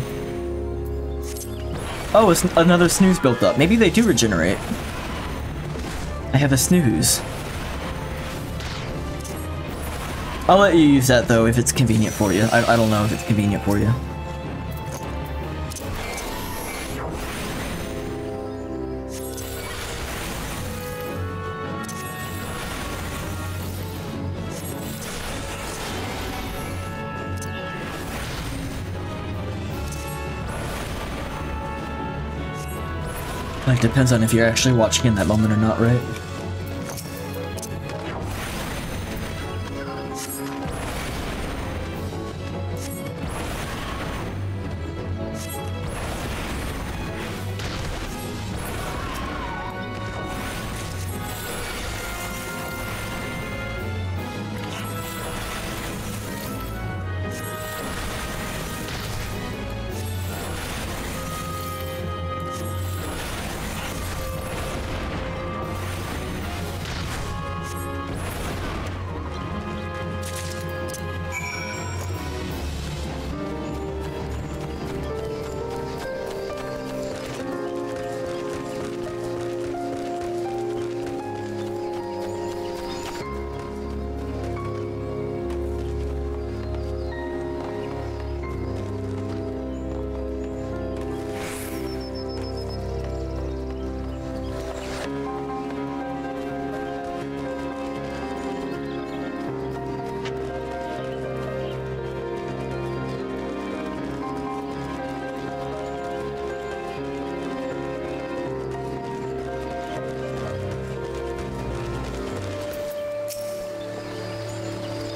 Oh, it's another snooze built up. Maybe they do regenerate. I have a snooze. I'll let you use that though if it's convenient for you. I don't know if it's convenient for you. Like, depends on if you're actually watching in that moment or not, right?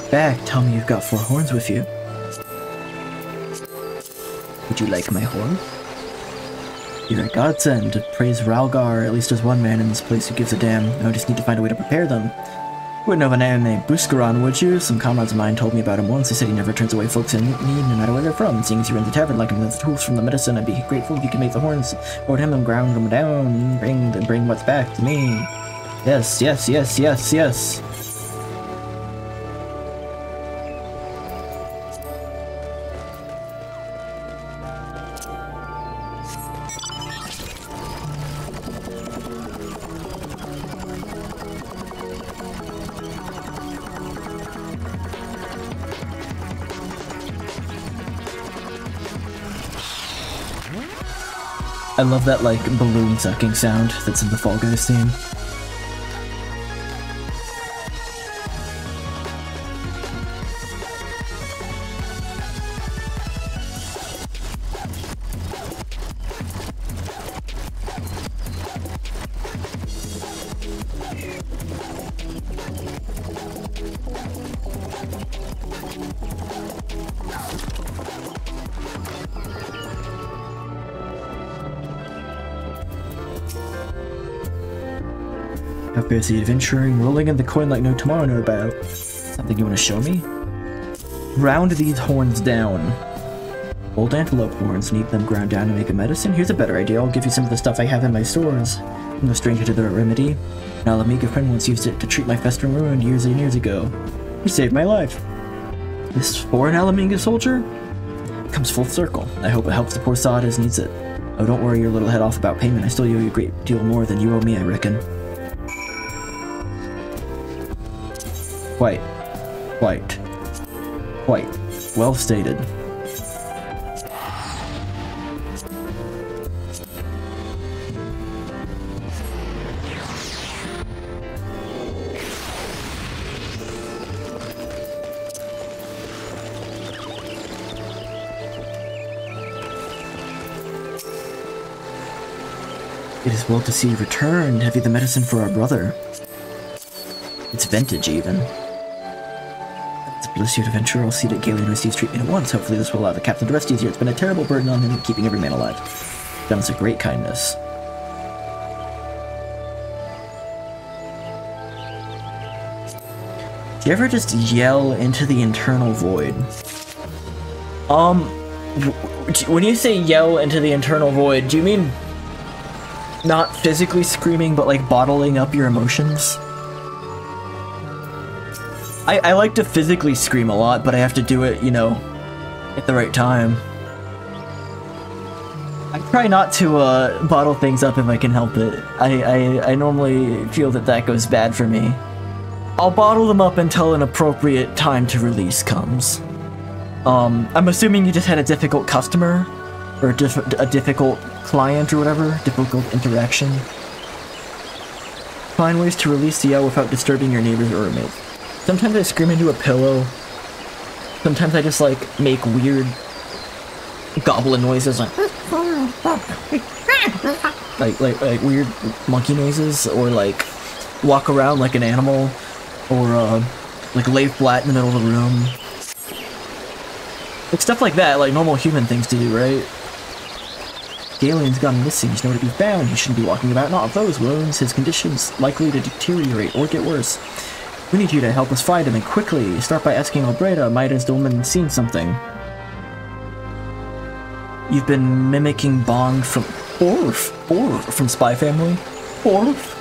back, tell me you've got 4 horns with you. Would you like my horn? You're a godsend. Praise Ralgar, at least there's one man in this place who gives a damn. Now I just need to find a way to prepare them. Wouldn't know of a name named Buscaron, would you? Some comrades of mine told me about him once. They said he never turns away folks in need, no matter where they're from. Seeing as he runs a tavern like him with the tools from the medicine, I'd be grateful if you could make the horns, hold him and ground them down, bring what's back to me. Yes, yes, yes, yes, yes. I love that, like, balloon sucking sound that's in the Fall Guys theme. How busy adventuring, rolling in the coin like no tomorrow know about. Something you want to show me? Round these horns down. Old antelope horns, need them ground down to make a medicine? Here's a better idea, I'll give you some of the stuff I have in my stores. I'm no stranger to the remedy. An Alamiga friend once used it to treat my festering wound years and years ago. He saved my life. This for an Alamiga soldier? Comes full circle. I hope it helps the poor sod as needs it. Oh, don't worry your little head off about payment, I still owe you a great deal more than you owe me, I reckon. Quite. Well stated. It is well to see you returned. Have you the medicine for our brother? It's vintage, even. Bless you, adventurer. I'll see that Galen receives treatment at once. Hopefully this will allow the captain to rest easier. It's been a terrible burden on him, keeping every man alive. Done us a great kindness. Do you ever just yell into the internal void? When you say yell into the internal void, do you mean not physically screaming, but like bottling up your emotions? I like to physically scream a lot, but I have to do it, you know, at the right time. I try not to bottle things up if I can help it. I normally feel that that goes bad for me. I'll bottle them up until an appropriate time to release comes. I'm assuming you just had a difficult customer, or a difficult client or whatever, difficult interaction. Find ways to release the yell without disturbing your neighbors or roommates. Sometimes I scream into a pillow. Sometimes I just, like, make weird goblin noises, like weird monkey noises, or, like, walk around like an animal, or, like, lay flat in the middle of the room. Like, stuff like that, like normal human things to do, right? Galen's gone missing, he's nowhere to be found, he shouldn't be walking about, not with those wounds, his condition's likely to deteriorate or get worse. We need you to help us find him, and quickly. Start by asking Albreda, might has the woman seen something? You've been mimicking Bond from Orf from Spy Family. Orf.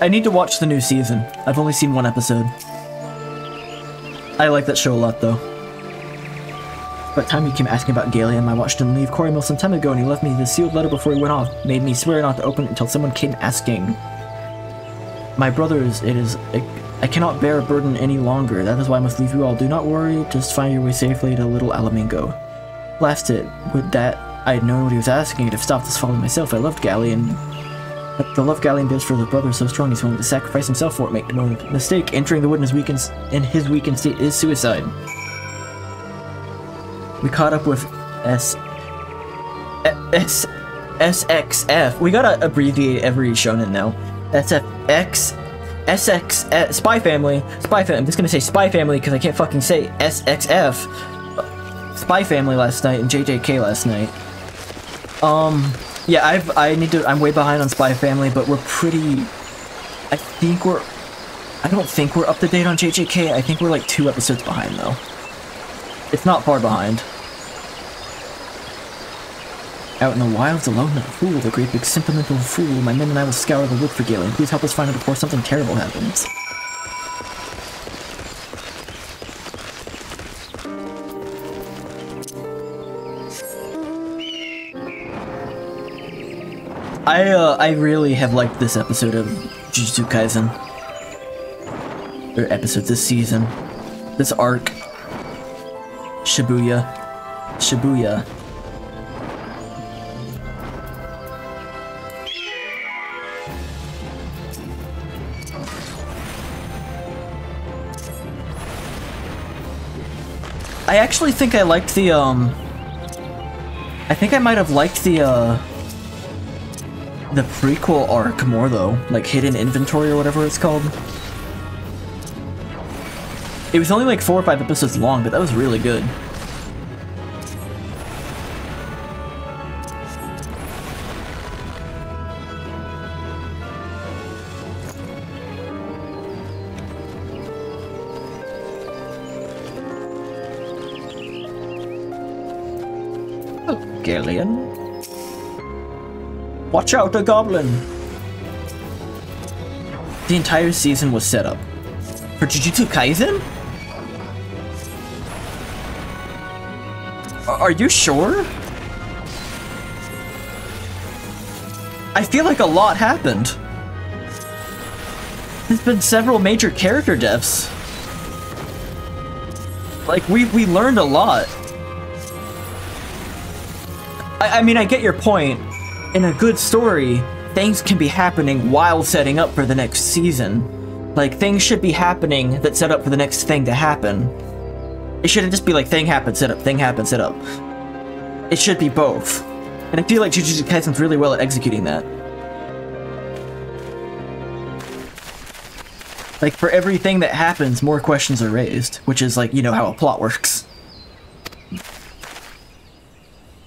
I need to watch the new season. I've only seen one episode. I like that show a lot, though. By the time he came asking about Galen, I watched him leave Corey Mill some time ago, and he left me this sealed letter before he went off. Made me swear not to open it until someone came asking. My brothers, I cannot bear a burden any longer. That is why I must leave you all. Do not worry, just find your way safely to Little Alamingo. Blast it. With that, I had known what he was asking. I'd have stopped this folly myself. I loved Galen. But the love Galen bears for the brother is so strong, he's willing to sacrifice himself for it. Make no mistake, entering the wood in his weakened state is suicide. We caught up with SXF. We gotta abbreviate every shonen now. Spy Family. I'm just gonna say Spy Family because I can't fucking say SXF. Spy Family last night and JJK last night. Yeah, I'm way behind on Spy Family, but we're pretty. I don't think we're up to date on JJK. I think we're like 2 episodes behind though. It's not far behind. Out in the wilds alone, not a fool, the great big sentimental fool. My men and I will scour the wood for Galen. Please help us find her before something terrible happens. I really have liked this episode of Jujutsu Kaisen. Or episodes this season. This arc. Shibuya. I actually think I liked the, I think I might have liked the prequel arc more, though. Like, Hidden Inventory or whatever it's called. It was only like 4 or 5 episodes long, but that was really good. Galen. Watch out, a goblin! The entire season was set up. For Jujutsu Kaisen? Are you sure? I feel like a lot happened. There's been several major character deaths. Like, we learned a lot. I mean, I get your point. In a good story, things can be happening while setting up for the next season. Like, things should be happening that set up for the next thing to happen. It shouldn't just be like, thing happened, set up, thing happened, set up. It should be both. And I feel like Jujutsu Kaisen's really well at executing that. Like, for everything that happens, more questions are raised. Which is like, you know how a plot works.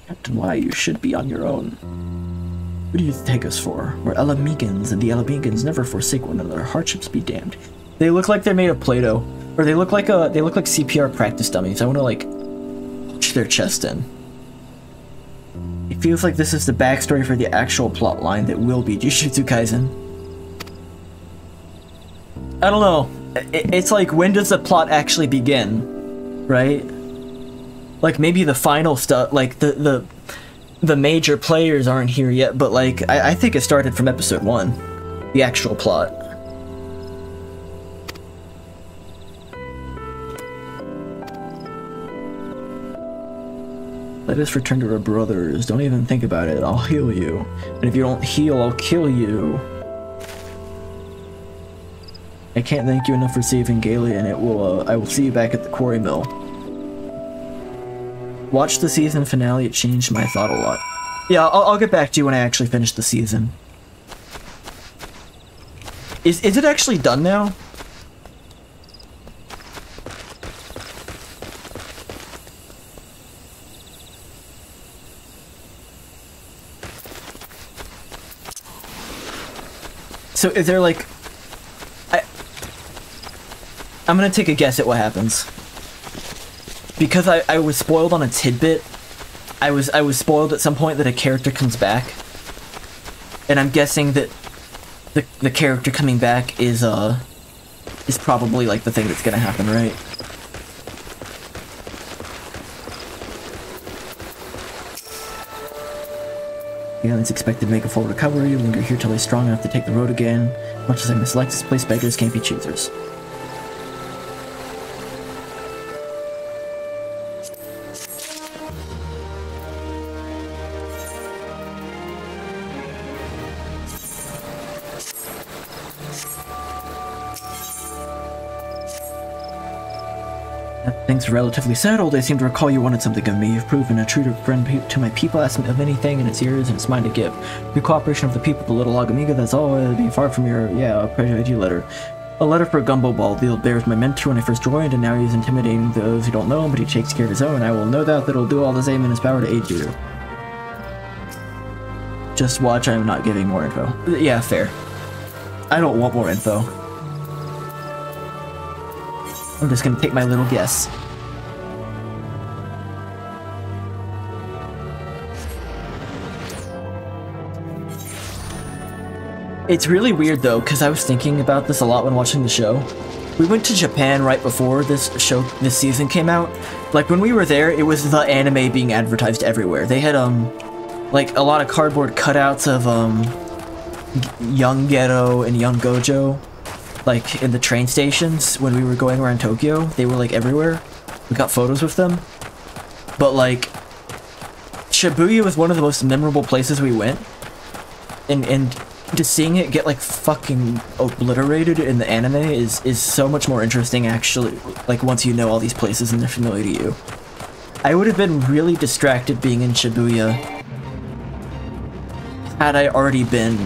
Captain, why you should be on your own. Who do you take us for? We're Elamigans, and the Elamigans never forsake one another. Hardships be damned. They look like they're made of Play-Doh. Or they look like CPR practice dummies. I want to, like, punch their chest in. It feels like this is the backstory for the actual plot line that will be Jujutsu Kaisen. I don't know. It's like, when does the plot actually begin? Right? Like, maybe the final stuff, like, the major players aren't here yet, but, like, I think it started from episode 1. The actual plot. Let us return to our brothers. Don't even think about it. I'll heal you. And if you don't heal, I'll kill you. I can't thank you enough for saving Galen. I will see you back at the quarry mill. Watch the season finale, it changed my thought a lot. Yeah, I'll get back to you when I actually finish the season. Is it actually done now? So is there like... I'm gonna take a guess at what happens. Because I was spoiled on a tidbit, I was spoiled at some point that a character comes back, and I'm guessing that the character coming back is probably like the thing that's gonna happen, right? Galen's expected to make a full recovery, linger here till he's strong enough to take the road again. Much as I mislike this place, beggars can't be choosers. Things are relatively settled. I seem to recall you wanted something of me. You've proven a true friend to my people. Ask me of anything, and it's yours, and it's mine to give. The cooperation of the people, the little Agamiga, that's all. It'd be far from your, pressure ID letter. A letter for Gumbo Ball. The old bear was my mentor when I first joined, and now he's intimidating those who don't know him, but he takes care of his own. I will no doubt that he'll do all the same in his power to aid you. Just watch, I'm not giving more info. Yeah, fair. I don't want more info. I'm just gonna take my little guess. It's really weird though, because I was thinking about this a lot when watching the show. We went to Japan right before this season came out. Like, when we were there, it was the anime being advertised everywhere. They had, like, a lot of cardboard cutouts of, Young Ghetto and Young Gojo. Like, in the train stations, when we were going around Tokyo, they were, like, everywhere. We got photos with them. But, like, Shibuya was one of the most memorable places we went. And just seeing it get, like, fucking obliterated in the anime is so much more interesting, actually, like, once you know all these places and they're familiar to you. I would have been really distracted being in Shibuya had I already been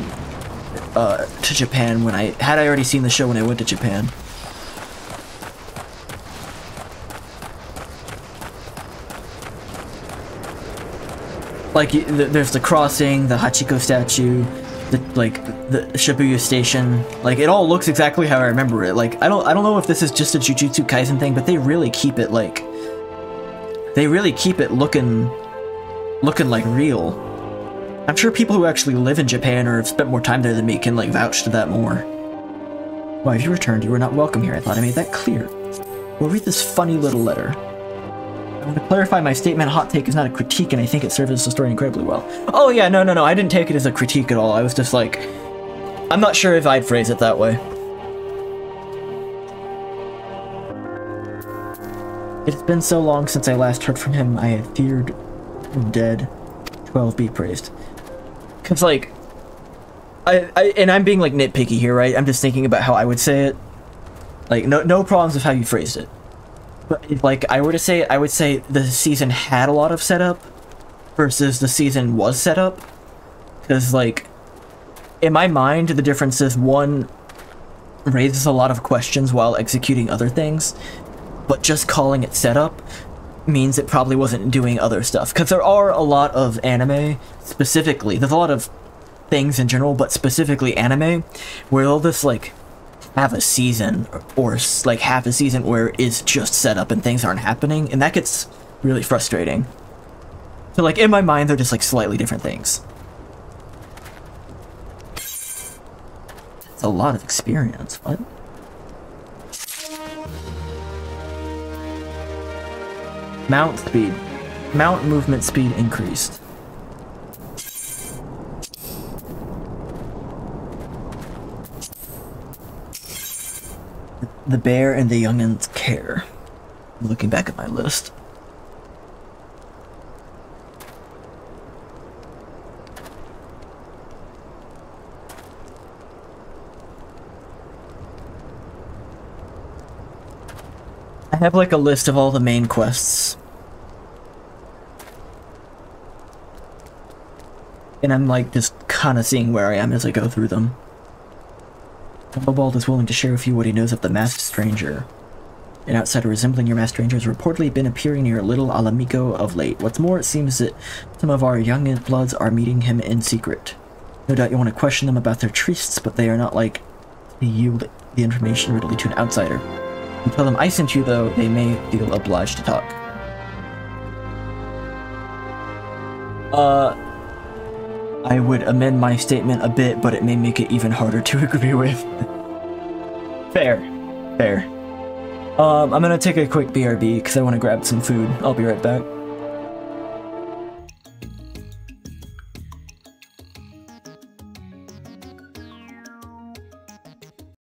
to Japan had I already seen the show when I went to Japan. Like, there's the crossing, the Hachiko statue, the Shibuya station. Like, it all looks exactly how I remember it. Like, I don't know if this is just a Jujutsu Kaisen thing, but they really keep it, like, looking like real. I'm sure people who actually live in Japan or have spent more time there than me can, like, vouch to that more. Why, if you returned, you were not welcome here. I thought I made that clear. We'll read this funny little letter. I want to clarify my statement. Hot take is not a critique, and I think it serves the story incredibly well. Oh yeah, no, I didn't take it as a critique at all. I was just like, I'm not sure if I'd phrase it that way. It has been so long since I last heard from him. I had feared him dead. 12 be praised. Cause like, and I'm being like nitpicky here, right? I'm just thinking about how I would say it. Like, no problems with how you phrased it. But if, like, I were to say it, I would say the season had a lot of setup versus the season was set up. Because, like, in my mind, the difference is one raises a lot of questions while executing other things, but just calling it setup means it probably wasn't doing other stuff. Because there are a lot of anime, specifically, there's a lot of things in general, but specifically anime, where they'll just, like, have a season, or like half a season where it's just set up and things aren't happening, and that gets really frustrating. So, like, in my mind, they're just, like, slightly different things. It's a lot of experience. What? Mount speed. Mount movement speed increased. The bear and the youngin's care. I'm looking back at my list. I have like a list of all the main quests. And I'm like just kind of seeing where I am as I go through them. Bald is willing to share with you what he knows of the masked stranger. An outsider resembling your masked stranger has reportedly been appearing near Little Alamico of late. What's more, it seems that some of our young bloods are meeting him in secret. No doubt you want to question them about their trysts, but they are not like to yield the information readily to an outsider. You tell them I sent you, though, they may feel obliged to talk. I would amend my statement a bit, but it may make it even harder to agree with. Fair. I'm gonna take a quick BRB, because I want to grab some food. I'll be right back.